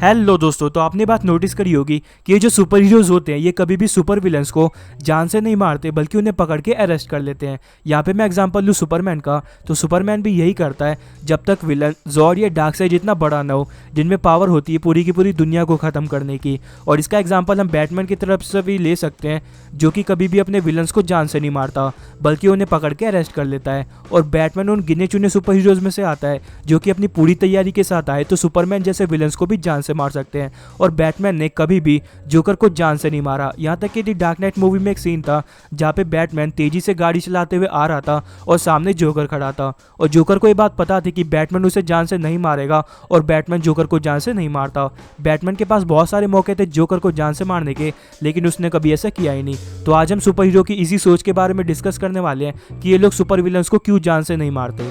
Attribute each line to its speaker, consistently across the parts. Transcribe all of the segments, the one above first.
Speaker 1: Hello दोस्तों, तो आपने बात नोटिस करी होगी कि ये जो सुपर हीरोज होते हैं ये कभी भी सुपर विलन्स को जान से नहीं मारते बल्कि उन्हें पकड़ के अरेस्ट कर लेते हैं। यहाँ पे मैं एग्जांपल लूँ सुपरमैन का, तो सुपरमैन भी यही करता है जब तक विलन ज़ॉर या डार्कसाइड जितना बड़ा ना हो, जिनमें पावर होती है पूरी की पूरी दुनिया को ख़त्म करने की। और इसका एग्जाम्पल हम बैटमैन की तरफ से भी ले सकते हैं, जो कि कभी भी अपने विलन्स को जान से नहीं मारता बल्कि उन्हें पकड़ के अरेस्ट कर लेता है। और बैटमैन उन गिने चुने सुपर हीरोज में से आता है जो कि अपनी पूरी तैयारी के साथ आए तो सुपरमैन जैसे विलन्स को भी जान से मार सकते हैं। और बैटमैन ने कभी भी जोकर को जान से नहीं मारा। यहाँ तक कि दी डार्क नाइट मूवी में एक सीन था जहाँ पे बैटमैन तेजी से गाड़ी चलाते हुए आ रहा था और सामने जोकर खड़ा था, और जोकर को ये बात पता थी कि बैटमैन उसे जान से नहीं मारेगा और बैटमैन जोकर को जान से नहीं मारता। बैटमैन के पास बहुत सारे मौके थे जोकर को जान से मारने के, लेकिन उसने कभी ऐसा किया ही नहीं। तो आज हम सुपर हीरो की इसी सोच के बारे में डिस्कस करने वाले हैं कि ये लोग सुपर विलन्स को क्यों जान से नहीं मारते।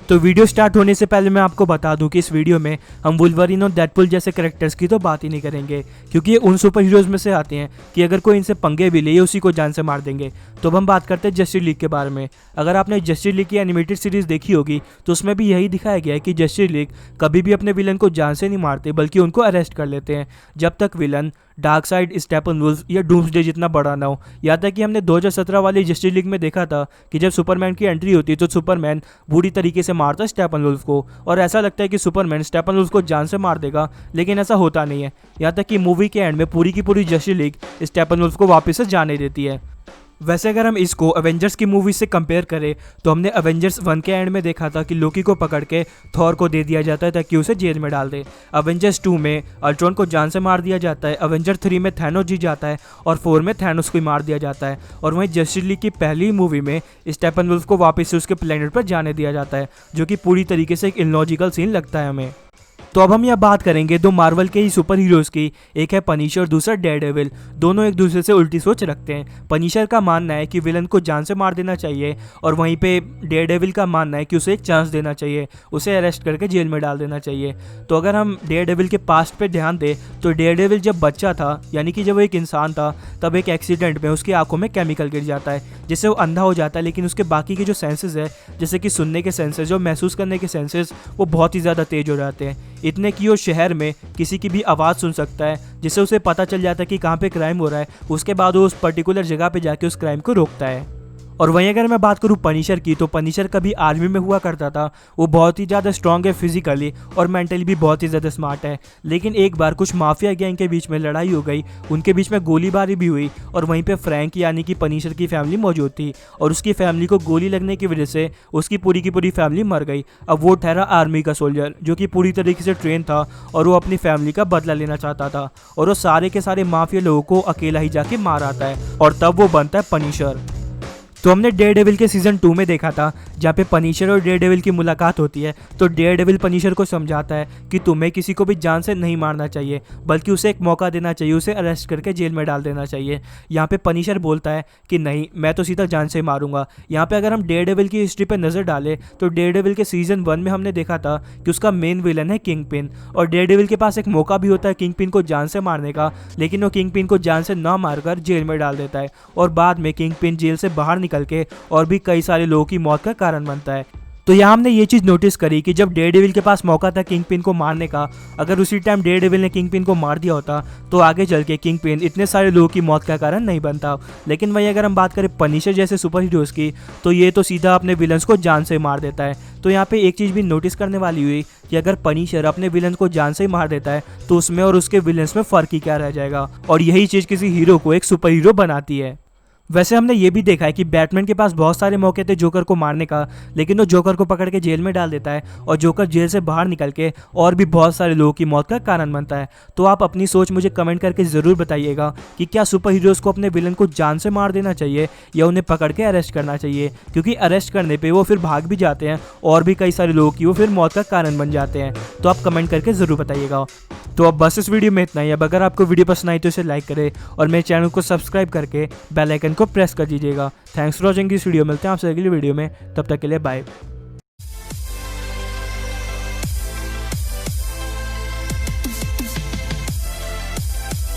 Speaker 1: तो वीडियो स्टार्ट होने से पहले मैं आपको बता दूं कि इस वीडियो में हम वुल्वरीन और डेडपुल जैसे कैरेक्टर्स की तो बात ही नहीं करेंगे, क्योंकि ये उन सुपर हीरोज में से आते हैं कि अगर कोई इनसे पंगे भी ले ये उसी को जान से मार देंगे। तो अब हम बात करते हैं जस्टिस लीग के बारे में। अगर आपने जस्टिस लीग की एनिमेटेड सीरीज देखी होगी तो उसमें भी यही दिखाया गया है कि जस्टिस लीग कभी भी अपने विलन को जान से नहीं मारते बल्कि उनको अरेस्ट कर लेते हैं जब तक विलन डार्कसाइड, स्टेपनवुल्फ या डूम्सडे जितना बड़ा ना हो। यहाँ तक कि हमने 2017 वाली जस्टिस लीग में देखा था कि जब सुपरमैन की एंट्री होती है तो सुपरमैन बुरी तरीके से मारता स्टेपनवुल्फ को, और ऐसा लगता है कि सुपरमैन स्टेपनवुल्फ को जान से मार देगा, लेकिन ऐसा होता नहीं है। यहाँ तक कि मूवी के एंड में पूरी की पूरी जस्टिस लीग स्टेपनवुल्फ को वापस से जाने देती है। वैसे अगर हम इसको एवेंजर्स की मूवी से कंपेयर करें तो हमने एवेंजर्स 1 के एंड में देखा था कि लोकी को पकड़ के थॉर को दे दिया जाता है ताकि उसे जेल में डाल दे। एवेंजर्स 2 में अल्ट्रॉन को जान से मार दिया जाता है। एवेंजर 3 में थैनोस जीत जाता है और 4 में थैनोस को मार दिया जाता है। और वहीं जस्टिस लीग की पहली मूवी में स्टेपनवुल्फ को वापस से उसके प्लेनेट पर जाने दिया जाता है, जो कि पूरी तरीके से एक इलॉजिकल सीन लगता है हमें। तो अब हम यहाँ बात करेंगे दो मार्वल के ही सुपर हीरोज़ की, एक है पनिशर और दूसरा डेयरडेविल। दोनों एक दूसरे से उल्टी सोच रखते हैं। पनिशर का मानना है कि विलन को जान से मार देना चाहिए और वहीं पे डेयरडेविल का मानना है कि उसे एक चांस देना चाहिए, उसे अरेस्ट करके जेल में डाल देना चाहिए। तो अगर हम डेयरडेविल के पास्ट पे ध्यान दें तो डेयरडेविल जब बच्चा था, यानी कि जब वो एक इंसान था, तब एक एक्सीडेंट में उसकी आंखों में केमिकल गिर जाता है जिससे वो अंधा हो जाता है, लेकिन उसके बाकी के जो सेंसेस है जैसे कि सुनने के सेंसेस और महसूस करने के सेंसेस वो बहुत ही ज़्यादा तेज हो जाते हैं, इतने कि वो शहर में किसी की भी आवाज़ सुन सकता है, जिससे उसे पता चल जाता है कि कहाँ पे क्राइम हो रहा है। उसके बाद वो उस पर्टिकुलर जगह पे जाके उस क्राइम को रोकता है। और वहीं अगर मैं बात करूँ पनिशर की, तो पनिशर कभी आर्मी में हुआ करता था। वो बहुत ही ज़्यादा स्ट्रॉन्ग है फिजिकली और मेंटली भी बहुत ही ज़्यादा स्मार्ट है, लेकिन एक बार कुछ माफिया गैंग के बीच में लड़ाई हो गई, उनके बीच में गोलीबारी भी हुई और वहीं पे फ्रैंक यानी कि पनिशर की फैमिली मौजूद थी और उसकी फैमिली को गोली लगने की वजह से उसकी पूरी की पूरी फैमिली मर गई। अब वो ठहरा आर्मी का सोल्जर जो कि पूरी तरीके से ट्रेन था और वो अपनी फैमिली का बदला लेना चाहता था, और वो सारे के सारे माफिया लोगों को अकेला ही जाके मार आता है और तब वो बनता है पनिशर। तो हमने डेयरडेविल के सीजन 2 में देखा था जहाँ पे पनिशर और डेयरडेविल की मुलाकात होती है, तो डेयरडेविल पनिशर को समझाता है कि तुम्हें किसी को भी जान से नहीं मारना चाहिए बल्कि उसे एक मौका देना चाहिए, उसे अरेस्ट करके जेल में डाल देना चाहिए। यहाँ पे पनिशर बोलता है कि नहीं, मैं तो सीधा जान से मारूंगा। यहाँ पे अगर हम डेयरडेविल की हिस्ट्री पर नज़र डालें तो डेयरडेविल के सीजन 1 में हमने देखा था कि उसका मेन विलन है किंगपिन, और डेयरडेविल के पास एक मौका भी होता है किंगपिन को जान से मारने का, लेकिन वो किंगपिन को जान से ना मारकर जेल में डाल देता है और बाद में किंगपिन जेल से बाहर निकल के और भी कई सारे लोगों की मौत का कारण बनता है। तो यहाँ हमने ये चीज़ नोटिस करी कि जब डेयरडेविल के पास मौका था किंगपिन को मारने का, अगर उसी टाइम डेयरडेविल ने किंगपिन को मार दिया होता तो आगे चल के किंगपिन इतने सारे लोगों की मौत का कारण नहीं बनता। लेकिन वही अगर हम बात करें पनिशर जैसे सुपर हीरोज़ की, तो ये तो सीधा अपने विलन्स को जान से मार देता है। तो यहाँ पे एक चीज़ भी नोटिस करने वाली हुई कि अगर पनिशर अपने विलन को जान से ही मार देता है तो उसमें और उसके विलन्स में फ़र्क ही क्या रह जाएगा, और यही चीज़ किसी हीरो को एक सुपर हीरो बनाती है। वैसे हमने ये भी देखा है कि बैटमैन के पास बहुत सारे मौके थे जोकर को मारने का, लेकिन वो जोकर को पकड़ के जेल में डाल देता है और जोकर जेल से बाहर निकल के और भी बहुत सारे लोगों की मौत का कारण बनता है। तो आप अपनी सोच मुझे कमेंट करके ज़रूर बताइएगा कि क्या सुपर हीरोज़ को अपने विलन को जान से मार देना चाहिए या उन्हें पकड़ के अरेस्ट करना चाहिए, क्योंकि अरेस्ट करने पर वो फिर भाग भी जाते हैं और भी कई सारे लोगों की वो फिर मौत का कारण बन जाते हैं। तो आप कमेंट करके ज़रूर बताइएगा। तो अब बस इस वीडियो में इतना ही। अब अगर आपको वीडियो पसंद आई तो इसे लाइक करें और मेरे चैनल को सब्सक्राइब करके बेल आइकन को प्रेस कर दीजिएगा। Thanks for watching this video. मिलते हैं आपसे अगली वीडियो में, तब तक के लिए बाय।